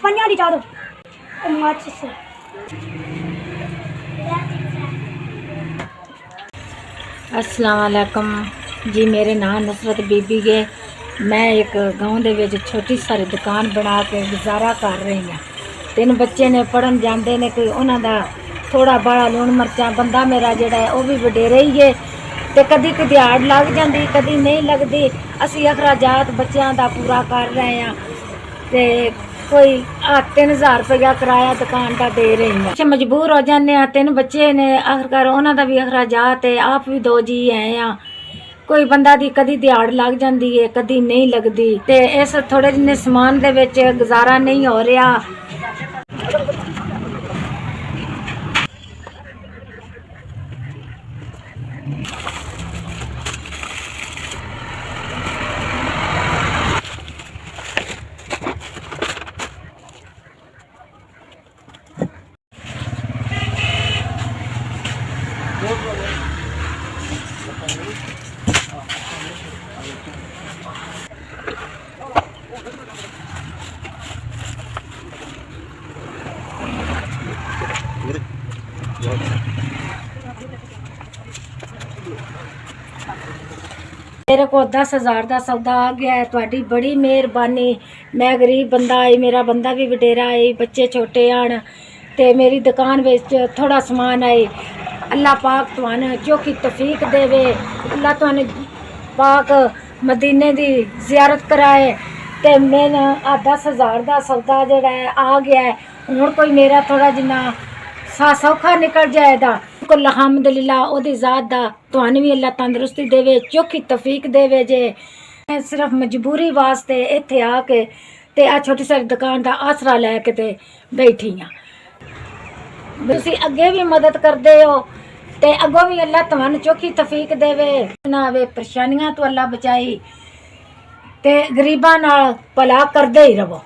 पन्या दी चादर माचिस से। अस्सलाम वालेकुम जी। मेरे नाम नुसरत बीबी है। मैं एक गांव दे विच छोटी सारी दुकान बना के गुजारा कर रही हूँ। 3 बच्चे ने पढ़न जाते ने, कोई उन्हां दा थोड़ा बड़ा लूण मिर्चा बंदा मेरा जिहड़ा है वह भी वडेरा ही है। तो कदी दिहाड़ लग जाती कदी नहीं लगती। असी अखराजात बच्चों का पूरा कर रहे हैं। तो कोई 3000 रुपया किराया दुकान का दे रही हूँ। अच्छा मजबूर हो जाने। 3 बच्चे ने आखिरकार उन्हों का भी अखराजात है, आप भी 2 जी आए हैं। कोई बंदा दी कदी दिहाड़ लग जाती है कदी नहीं लगती। तो इस थोड़े जिन्ने समान दे विच गुजारा नहीं हो रहा। मेरे को 10,000 का सौदा आ गया है। तुहाडी बड़ी मेहरबानी। मैं गरीब बंदा है, मेरा बंदा भी वडेरा है, बच्चे छोटे हैं। तो मेरी दुकान विच थोड़ा समान है। अल्लाह पाक तुहानू चौखी तौफीक देवे। अल्लाह तुहानू पाक मदीने दी जियारत कराए। तो मैंने 10,000 का सौदा जिहड़ा है आ गया है। हुण कोई मेरा थोड़ा जिन्ना सौखा निकल जाएगा। अलहमदुलिल्लाह ओदी ज़ात दा तुहानू भी अल्लाह तंदुरुस्ती देवे, चौखी तौफीक देवे। जे मैं सिर्फ मजबूरी वास्ते इत्थे आके ते आ छोटी सारी दुकान का आसरा लैके ते बैठी हाँ। तुसी अगे भी मदद करते हो ते अगों भी अल्लाह तुहानू चौखी तौफीक देवे ना आवे। परेशानियां तो अल्लाह बचाई ते गरीबां नाल भला करदे ही रवो।